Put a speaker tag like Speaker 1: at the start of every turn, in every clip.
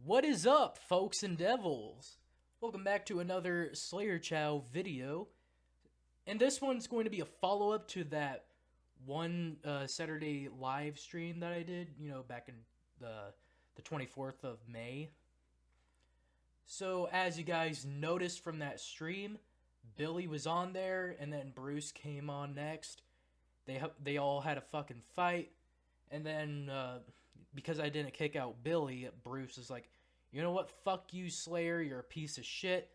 Speaker 1: What is up, folks and devils? Welcome back to another Slayer Chow video. And this one's going to be a follow-up to that one Saturday live stream that I did, back in the 24th of May. So, as you guys noticed from that stream, Billy was on there, and then Bruce came on next. They all had a fucking fight, and then because I didn't kick out Billy, Bruce is like, you know what, fuck you, Slayer, you're a piece of shit.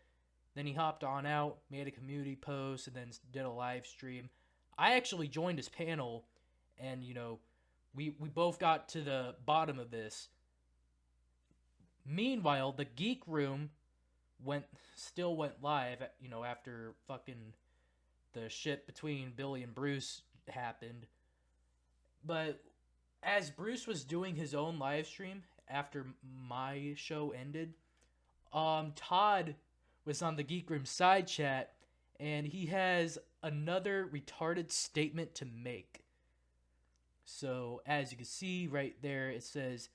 Speaker 1: Then he hopped on out, made a community post, and then did a live stream. I actually joined his panel, and, we both got to the bottom of this. Meanwhile, the Geek Room still went live, after fucking the shit between Billy and Bruce happened. But as Bruce was doing his own live stream after my show ended, Todd was on the Geek Room side chat, and he has another retarded statement to make. So, as you can see right there, it says,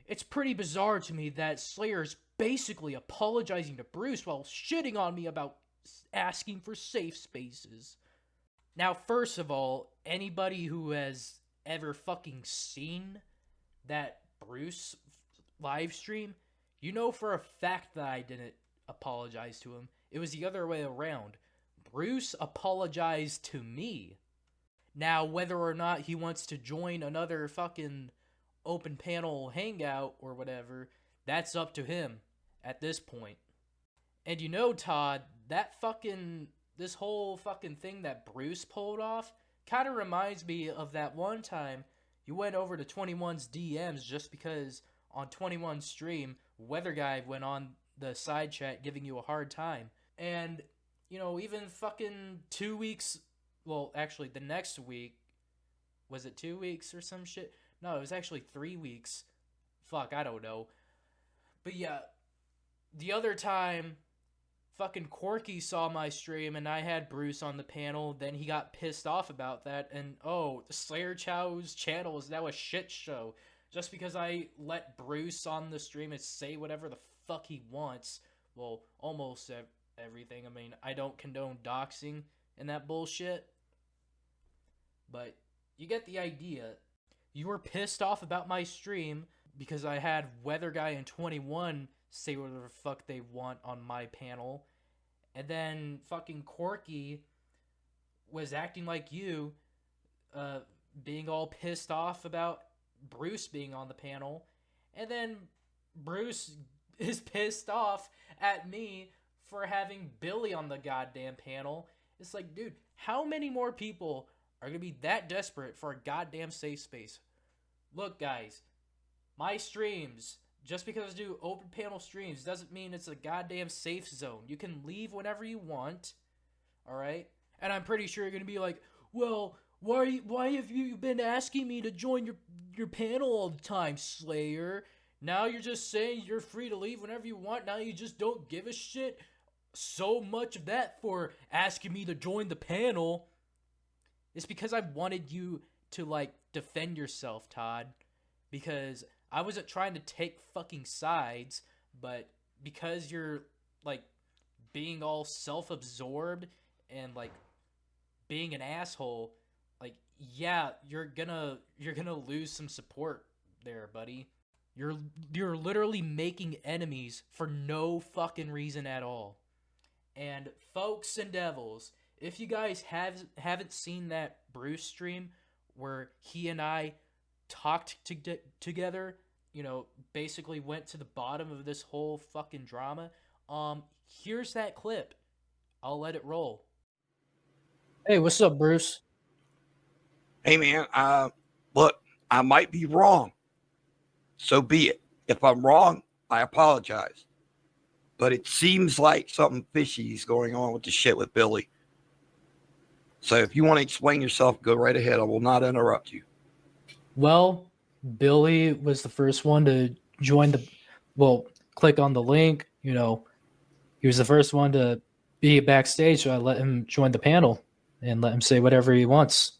Speaker 1: "It's pretty bizarre to me that Slayer is basically apologizing to Bruce while shitting on me about asking for safe spaces." Now, first of all, anybody who has ever fucking seen that Bruce live stream, you know for a fact that I didn't apologize to him. It was the other way around. Bruce apologized to me. Now, whether or not he wants to join another fucking open panel hangout or whatever, that's up to him at this point. And Todd, this whole fucking thing that Bruce pulled off kind of reminds me of that one time you went over to 21's DMs just because on 21's stream, Weather Guy went on the side chat giving you a hard time. And, even fucking 2 weeks, well, actually, the next week, was it 2 weeks or some shit? No, it was actually 3 weeks. Fuck, I don't know. But yeah, the other time, fucking Corky saw my stream and I had Bruce on the panel. Then he got pissed off about that. And the Slayer Chow's channel is now a shit show. Just because I let Bruce on the stream and say whatever the fuck he wants. Well, almost everything. I mean, I don't condone doxing and that bullshit. But you get the idea. You were pissed off about my stream because I had Weather Guy and 21 say whatever the fuck they want on my panel. And then fucking Corky was acting like you, being all pissed off about Bruce being on the panel. And then Bruce is pissed off at me for having Billy on the goddamn panel. It's like, dude, how many more people are going to be that desperate for a goddamn safe space? Look, guys, my streams, just because I do open panel streams, doesn't mean it's a goddamn safe zone. You can leave whenever you want, alright? And I'm pretty sure you're going to be like, well, why have you been asking me to join your panel all the time, Slayer? Now you're just saying you're free to leave whenever you want. Now you just don't give a shit. So much of that for asking me to join the panel. It's because I wanted you to, defend yourself, Todd. Because I wasn't trying to take fucking sides, but because you're, being all self-absorbed and, being an asshole, yeah, you're gonna lose some support there, buddy. You're literally making enemies for no fucking reason at all. And folks and devils, if you guys haven't seen that Bruce stream where he and I talked together, basically went to the bottom of this whole fucking drama, here's that clip. I'll let it roll. Hey, what's up, Bruce?
Speaker 2: Hey, man, look, I might be wrong. So be it. If I'm wrong, I apologize. But it seems like something fishy is going on with the shit with Billy. So if you want to explain yourself, go right ahead. I will not interrupt you.
Speaker 1: Well, Billy was the first one to join click on the link. He was the first one to be backstage, so I let him join the panel and let him say whatever he wants.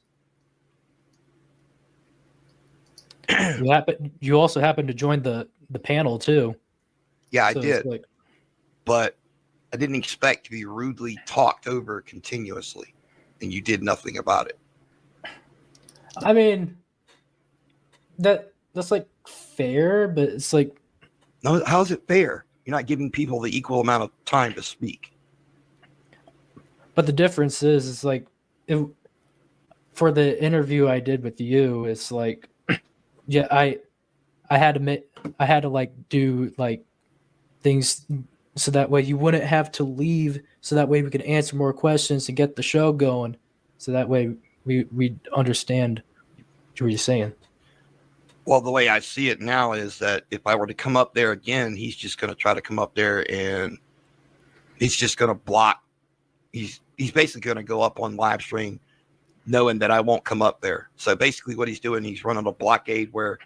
Speaker 1: You also happened to join the panel too.
Speaker 2: Yeah, I
Speaker 1: So it's
Speaker 2: did.
Speaker 1: like,
Speaker 2: But I didn't expect to be rudely talked over continuously, and you did nothing about it.
Speaker 1: I mean, that's like fair, but it's like,
Speaker 2: No, how's it fair? You're not giving people the equal amount of time to speak.
Speaker 1: but the difference is, it's like, it, for the interview I did with you, it's like, yeah, I had to I had to like do like things so that way you wouldn't have to leave, so that way we could answer more questions and get the show going, so that way we understand what you're saying.
Speaker 2: Well, the way I see it now is that if I were to come up there again, he's just going to try to come up there and he's just going to block. He's basically going to go up on live stream knowing that I won't come up there. So basically what he's doing, he's running a blockade where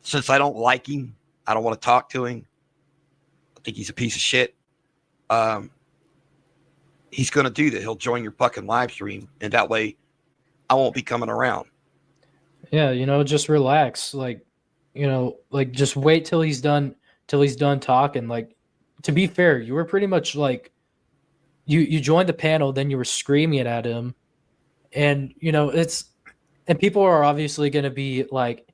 Speaker 2: since I don't like him, I don't want to talk to him. I think he's a piece of shit. He's going to do that. He'll join your fucking live stream, and that way I won't be coming around.
Speaker 1: Yeah, just relax. Like, like just wait till he's done talking. Like, to be fair, you were pretty much like, you joined the panel, then you were screaming at him, and and people are obviously going to be like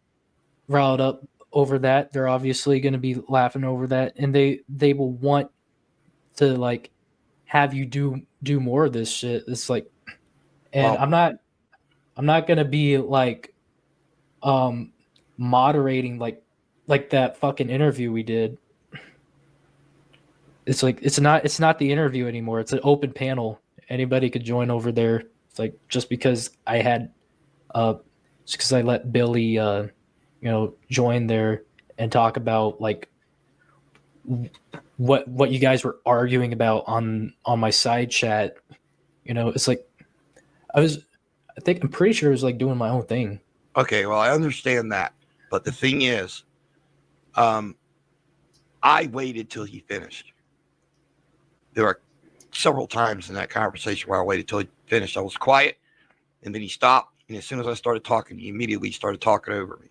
Speaker 1: riled up over that. They're obviously going to be laughing over that, and they will want to like have you do more of this shit. It's like, and
Speaker 2: Well,
Speaker 1: I'm not going to be like moderating like that fucking interview we did. It's like, it's not the interview anymore. It's an open panel. Anybody could join over there. It's like, just because I had just because I let Billy join there and talk about like what you guys were arguing about on my side chat. It's like, I'm pretty sure it was like doing my own thing.
Speaker 2: okay, well, I understand that. But the thing is, I waited till he finished. There were several times in that conversation where I waited till he finished. I was quiet, and then he stopped. And as soon as I started talking, he immediately started talking over me.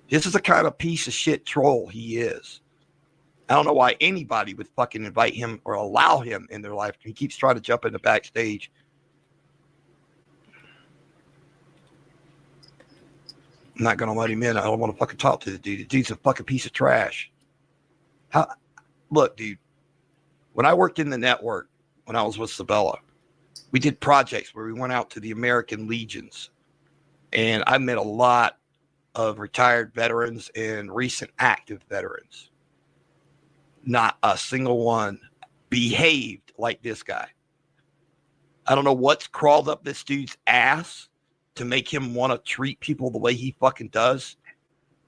Speaker 2: This is the kind of piece of shit troll he is. I don't know why anybody would fucking invite him or allow him in their life. He keeps trying to jump in the backstage. I'm not going to let him in. I don't want to fucking talk to the dude. The dude's a fucking piece of trash. Look, dude, when I worked in the network, when I was with Sabella, we did projects where we went out to the American Legions. And I met a lot of retired veterans and recent active veterans. Not a single one behaved like this guy. I don't know what's crawled up this dude's ass to make him want to treat people the way he fucking does,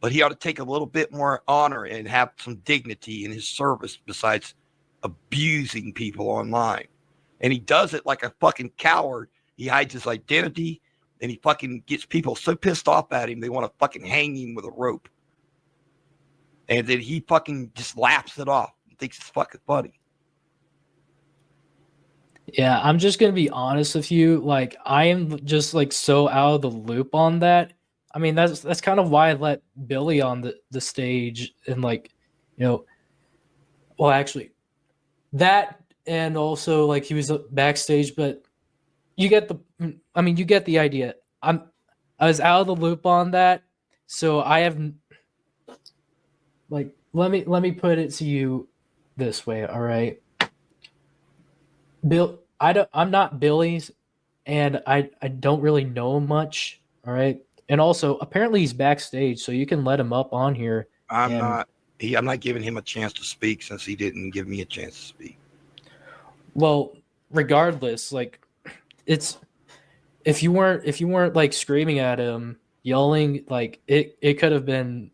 Speaker 2: but he ought to take a little bit more honor and have some dignity in his service besides abusing people online. And he does it like a fucking coward. He hides his identity, and he fucking gets people so pissed off at him they want to fucking hang him with a rope. And then he fucking just laughs it off and thinks it's fucking funny.
Speaker 1: Yeah, I'm just gonna be honest with you. Like, I am just like so out of the loop on that. I mean, that's kind of why I let Billy on the stage, and like, well, actually, that, and also like he was backstage, but you get the idea. I was out of the loop on that, so I have like, let me put it to you this way, all right? I'm not Billy's, and I don't really know him much, all right? And also, apparently he's backstage, so you can let him up on here.
Speaker 2: I'm not giving him a chance to speak since he didn't give me a chance to speak.
Speaker 1: Well, regardless, like, it's, if you weren't like screaming at him, yelling, like, it could have been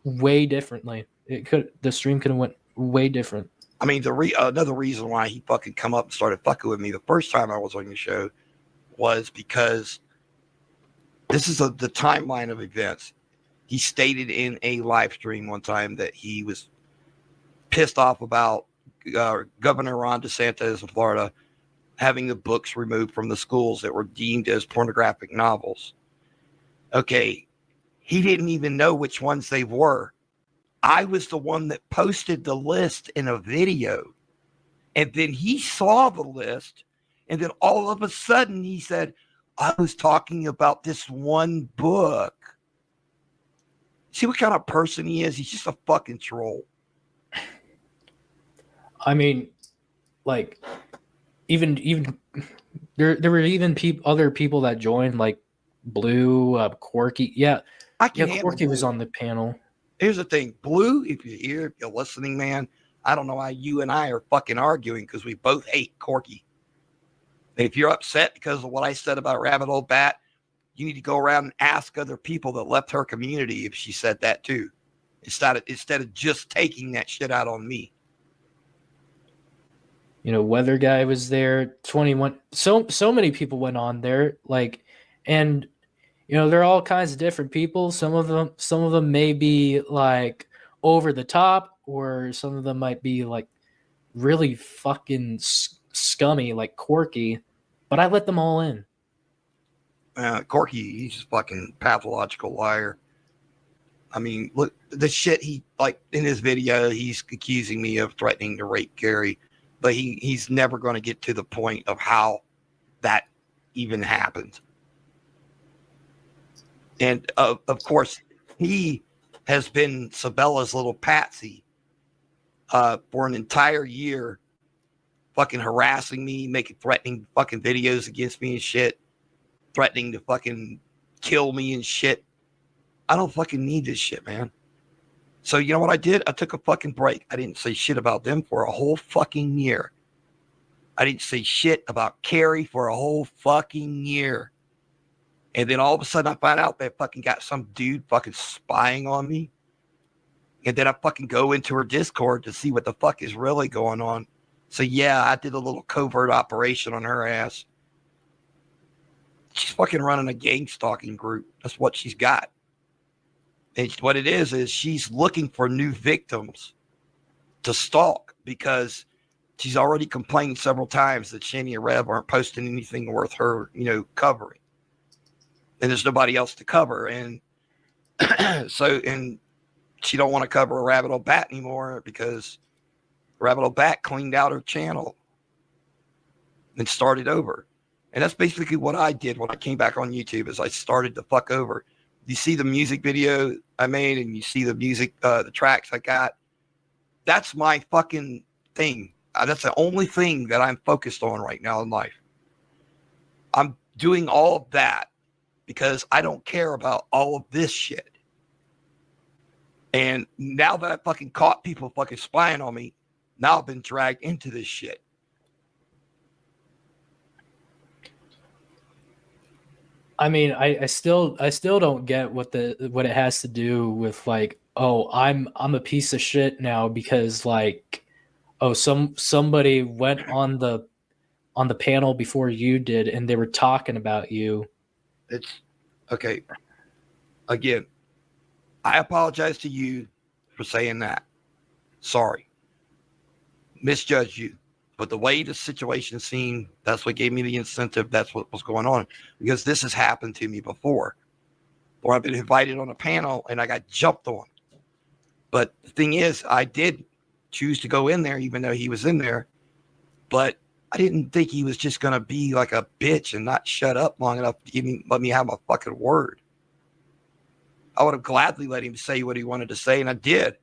Speaker 1: way differently. The stream could have went way different.
Speaker 2: I mean, another reason why he fucking come up and started fucking with me the first time I was on your show was because this is the timeline of events. He stated in a live stream one time that he was pissed off about Governor Ron DeSantis of Florida having the books removed from the schools that were deemed as pornographic novels. Okay, he didn't even know which ones they were. I was the one that posted the list in a video. And then he saw the list. And then all of a sudden he said, I was talking about this one book. See what kind of person he is? He's just a fucking troll.
Speaker 1: I mean, like, even there were even other people that joined, like Blue, Corky. Yeah,
Speaker 2: I can
Speaker 1: Corky was on the panel.
Speaker 2: Here's the thing, Blue, if you're here, if you're listening, man, I don't know why you and I are fucking arguing because we both hate Corky. If you're upset because of what I said about Rabbit Hole Bat, you need to go around and ask other people that left her community if she said that too, instead of just taking that shit out on me.
Speaker 1: You know, Weather Guy was there. 21. So many people went on there. Like, and you know, they're all kinds of different people. Some of them may be like over the top, or some of them might be like really fucking scummy, like Corky. But I let them all in.
Speaker 2: Corky, he's just fucking pathological liar. I mean, look, the shit he, like, in his video, he's accusing me of threatening to rape Gary, but he's never going to get to the point of how that even happened. And of course, he has been Sabella's little patsy for an entire year, fucking harassing me, making threatening fucking videos against me and shit, threatening to fucking kill me and shit. I don't fucking need this shit, man. So you know what I did? I took a fucking break. I didn't say shit about them for a whole fucking year. I didn't say shit about Carrie for a whole fucking year. And then all of a sudden I find out they fucking got some dude fucking spying on me. And then I fucking go into her Discord to see what the fuck is really going on. So yeah, I did a little covert operation on her ass. She's fucking running a gang stalking group. That's what she's got. And what it is she's looking for new victims to stalk because she's already complained several times that Shani and Rev aren't posting anything worth her, covering. And there's nobody else to cover. And and she don't want to cover a Rabbit Hole Bat anymore because Rabbit Hole Bat cleaned out her channel and started over. And that's basically what I did when I came back on YouTube is I started to fuck over. You see the music video I made and you see the music, the tracks I got. That's my fucking thing. That's the only thing that I'm focused on right now in life. I'm doing all of that because I don't care about all of this shit. And now that I fucking caught people fucking spying on me, now I've been dragged into this shit.
Speaker 1: I mean, I still don't get what it has to do with like, oh, I'm a piece of shit now because like, oh, somebody went on the panel before you did and they were talking about you.
Speaker 2: It's okay. Again, I apologize to you for saying that. Sorry. Misjudged you. But the way the situation seemed, that's what gave me the incentive. That's what was going on. Because this has happened to me before. Or I've been invited on a panel and I got jumped on. But the thing is, I did choose to go in there, even though he was in there. But I didn't think he was just going to be like a bitch and not shut up long enough to let me have my fucking word. I would have gladly let him say what he wanted to say, and I did.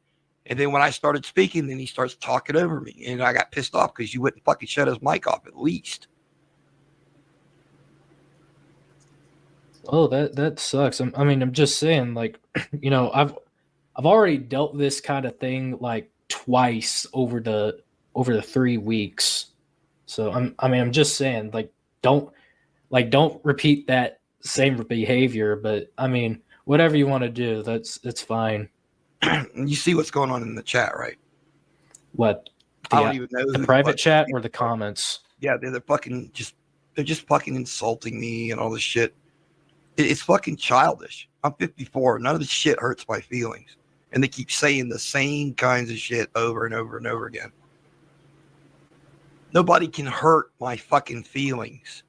Speaker 2: And then when I started speaking, then he starts talking over me. And I got pissed off because you wouldn't fucking shut his mic off at least.
Speaker 1: Oh, that sucks. I'm just saying, like, I've already dealt this kind of thing like twice over the 3 weeks. So I'm just saying, like, don't repeat that same behavior. But I mean, whatever you want to do, it's fine.
Speaker 2: You see what's going on in the chat, right?
Speaker 1: What?
Speaker 2: I don't even know
Speaker 1: the private chat or the comments.
Speaker 2: Yeah, they're just fucking insulting me and all this shit. It's fucking childish. I'm 54. None of this shit hurts my feelings. And they keep saying the same kinds of shit over and over and over again. Nobody can hurt my fucking feelings.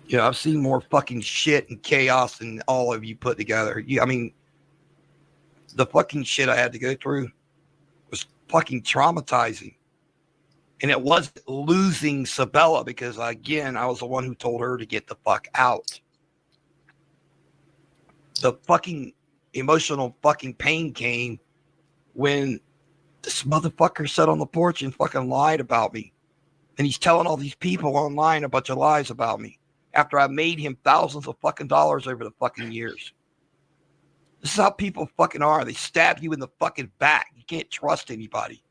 Speaker 2: Yeah, I've seen more fucking shit and chaos than all of you put together. I mean, the fucking shit I had to go through was fucking traumatizing. And it wasn't losing Sabella because, again, I was the one who told her to get the fuck out. The fucking emotional fucking pain came when this motherfucker sat on the porch and fucking lied about me. And he's telling all these people online a bunch of lies about me after I made him thousands of fucking dollars over the fucking years. This is how people fucking are. They stab you in the fucking back. You can't trust anybody.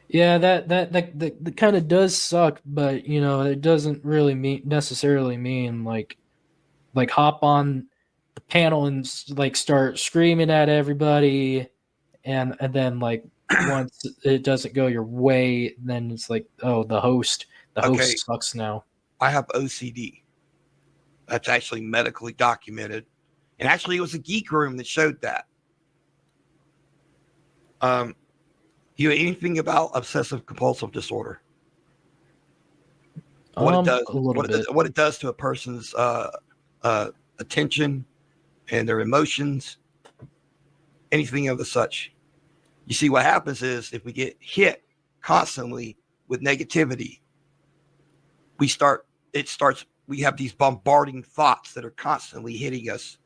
Speaker 1: Yeah, that kind of does suck, but you know, it doesn't really necessarily mean like hop on the panel and like start screaming at everybody, and then like once it doesn't go your way, then it's like, oh, the host
Speaker 2: Okay,
Speaker 1: sucks now.
Speaker 2: I have OCD. That's actually medically documented. And actually, it was a geek room that showed that. You know anything about obsessive compulsive disorder? What it does,
Speaker 1: A little bit.
Speaker 2: what it does to a person's attention and their emotions, anything of the such. You see, what happens is if we get hit constantly with negativity, we have these bombarding thoughts that are constantly hitting us.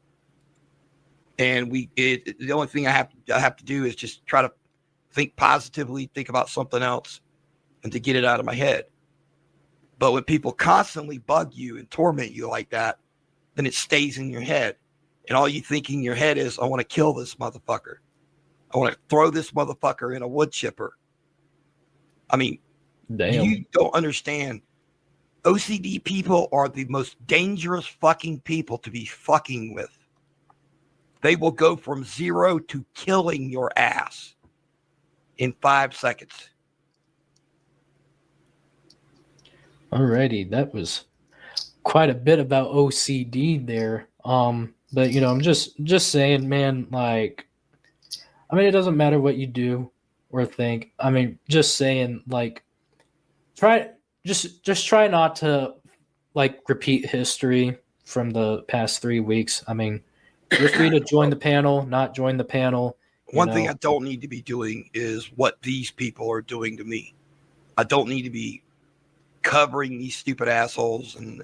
Speaker 2: And the only thing I have to do is just try to think positively, think about something else, and to get it out of my head. But when people constantly bug you and torment you like that, then it stays in your head. And all you think in your head is, I want to kill this motherfucker. I want to throw this motherfucker in a wood chipper. I mean,
Speaker 1: Damn.
Speaker 2: you don't understand. OCD people are the most dangerous fucking people to be fucking with. They will go from 0 to killing your ass in 5 seconds.
Speaker 1: Alrighty, that was quite a bit about OCD there. But you know, I'm just saying, man, like, I mean, it doesn't matter what you do or think. I mean, just saying, like, just try not to like repeat history from the past 3 weeks. I mean, you're free to join the panel, not join the panel.
Speaker 2: One thing I don't need to be doing is what these people are doing to me. I don't need to be covering these stupid assholes and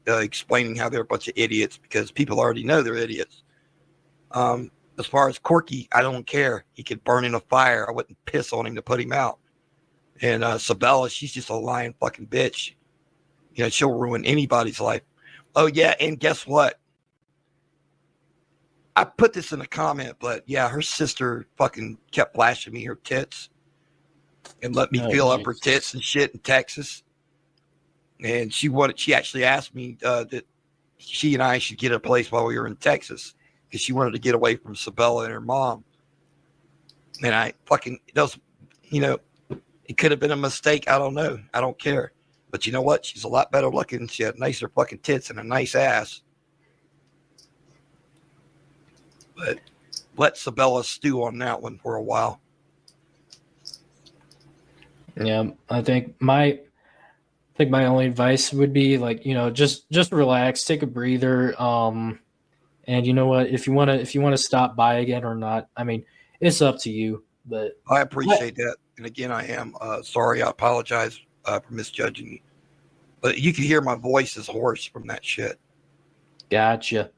Speaker 2: explaining how they're a bunch of idiots, because people already know they're idiots. As far as Corky, I don't care. He could burn in a fire. I wouldn't piss on him to put him out. And Sabella, she's just a lying fucking bitch. You know, she'll ruin anybody's life. Oh, yeah, and guess what? I put this in a comment, but yeah, her sister fucking kept flashing me her tits and let me feel up her tits and shit in Texas. And she actually asked me that she and I should get a place while we were in Texas, because she wanted to get away from Sabella and her mom. And I fucking, it could have been a mistake. I don't know. I don't care. But you know what? She's a lot better looking. She had nicer fucking tits and a nice ass. But let Sabella stew on that one for a while.
Speaker 1: Yeah, I think my only advice would be, like, you know, just relax, take a breather. And you know what? If you wanna stop by again or not, I mean, it's up to you. But
Speaker 2: I appreciate that. And again, I am sorry. I apologize for misjudging you. But you can hear my voice is hoarse from that shit.
Speaker 1: Gotcha.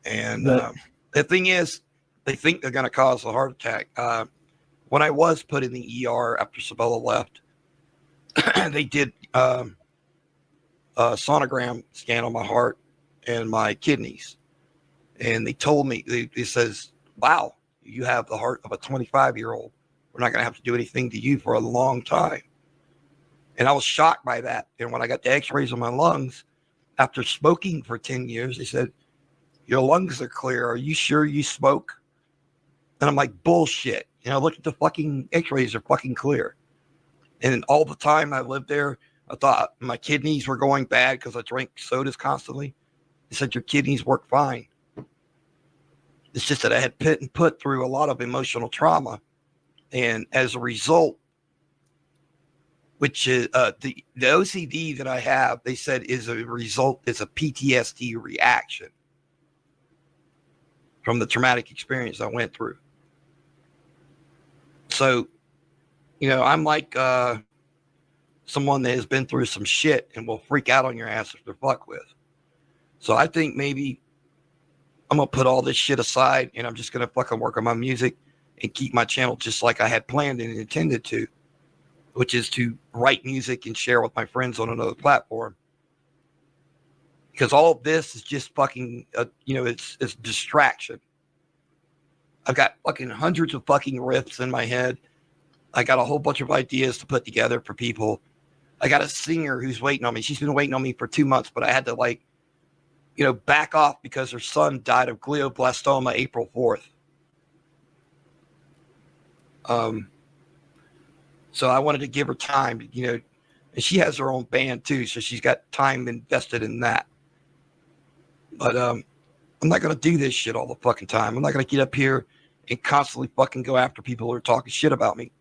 Speaker 2: And the thing is, they think they're going to cause a heart attack. When I was put in the ER after Sabella left, they did a sonogram scan on my heart and my kidneys. And they told me, it says, wow, you have the heart of a 25-year-old. We're not going to have to do anything to you for a long time. And I was shocked by that. And when I got the x-rays on my lungs, after smoking for 10 years, they said, your lungs are clear. Are you sure you smoke? And I'm like, bullshit. You know, look at the fucking x-rays, are fucking clear. And all the time I lived there, I thought my kidneys were going bad because I drank sodas constantly. They said, your kidneys work fine. It's just that I had put through a lot of emotional trauma. And as a result, which is the OCD that I have. They said is a PTSD reaction from the traumatic experience I went through. So, I'm like someone that has been through some shit and will freak out on your ass if they're fucked with. So I think maybe I'm going to put all this shit aside and I'm just going to fucking work on my music and keep my channel just like I had planned and intended to, which is to write music and share with my friends on another platform. Because all of this is just fucking, it's distraction. I've got fucking hundreds of fucking riffs in my head. I got a whole bunch of ideas to put together for people. I got a singer who's waiting on me. She's been waiting on me for 2 months, but I had to back off because her son died of glioblastoma April 4th. So I wanted to give her time, and she has her own band too. So she's got time invested in that. But, I'm not going to do this shit all the fucking time. I'm not going to get up here and constantly fucking go after people who are talking shit about me.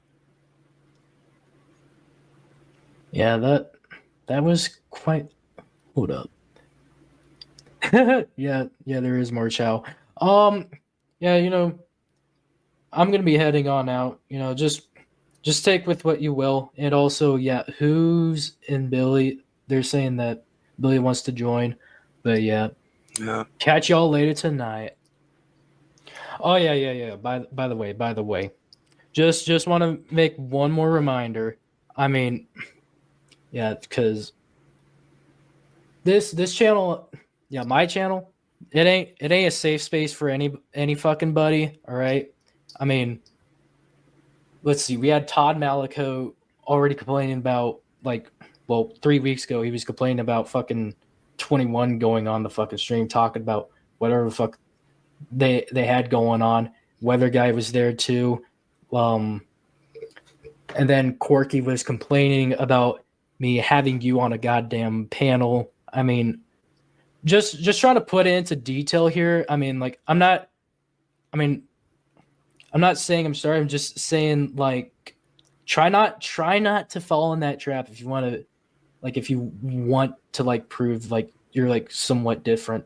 Speaker 1: Yeah, that was quite. Hold up. yeah, there is more chow. Yeah, I'm gonna be heading on out. Just take with what you will, and also, yeah, who's in Billy? They're saying that Billy wants to join, but yeah, catch y'all later tonight. Oh yeah. By the way, just want to make one more reminder. I mean, yeah, because this channel, yeah, my channel, it ain't a safe space for any fucking buddy. All right, I mean, let's see, we had Todd Malicoate already complaining about 3 weeks ago he was complaining about fucking 21 going on the fucking stream talking about whatever the fuck they had going on. Weather guy was there too. And then Corky was complaining about me having you on a goddamn panel. I mean, just trying to put it into detail here. I mean, I'm not saying I'm sorry. I'm just saying try not to fall in that trap if you want to prove you're somewhat different.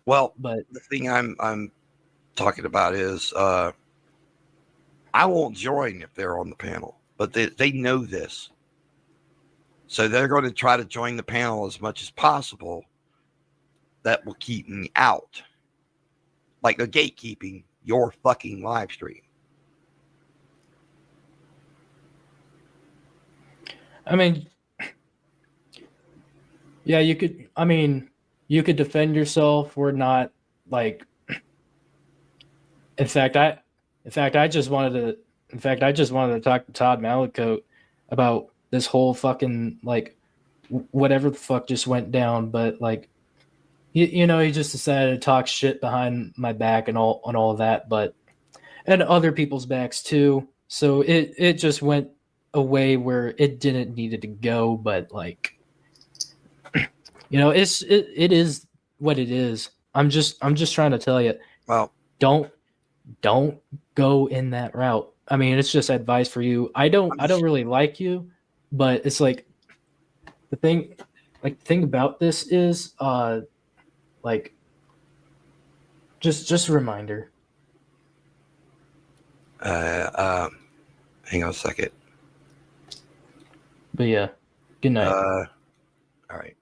Speaker 2: Well,
Speaker 1: but
Speaker 2: the thing I'm talking about is I won't join if they're on the panel, but they know this. So they're going to try to join the panel as much as possible. That will keep me out. Like they're gatekeeping your fucking live stream.
Speaker 1: I mean, yeah, you could defend yourself. We're not in fact, I just wanted to talk to Todd Malicoate about this whole fucking whatever the fuck just went down. But he just decided to talk shit behind my back and all of that, but and other people's backs too. So it just went away where it didn't needed to go. But it is what it is. I'm just trying to tell you.
Speaker 2: Well,
Speaker 1: don't go in that route. I mean, it's just advice for you. I don't really like you, but it's the thing about this is just a reminder.
Speaker 2: Hang on a second.
Speaker 1: But yeah, good night.
Speaker 2: All right.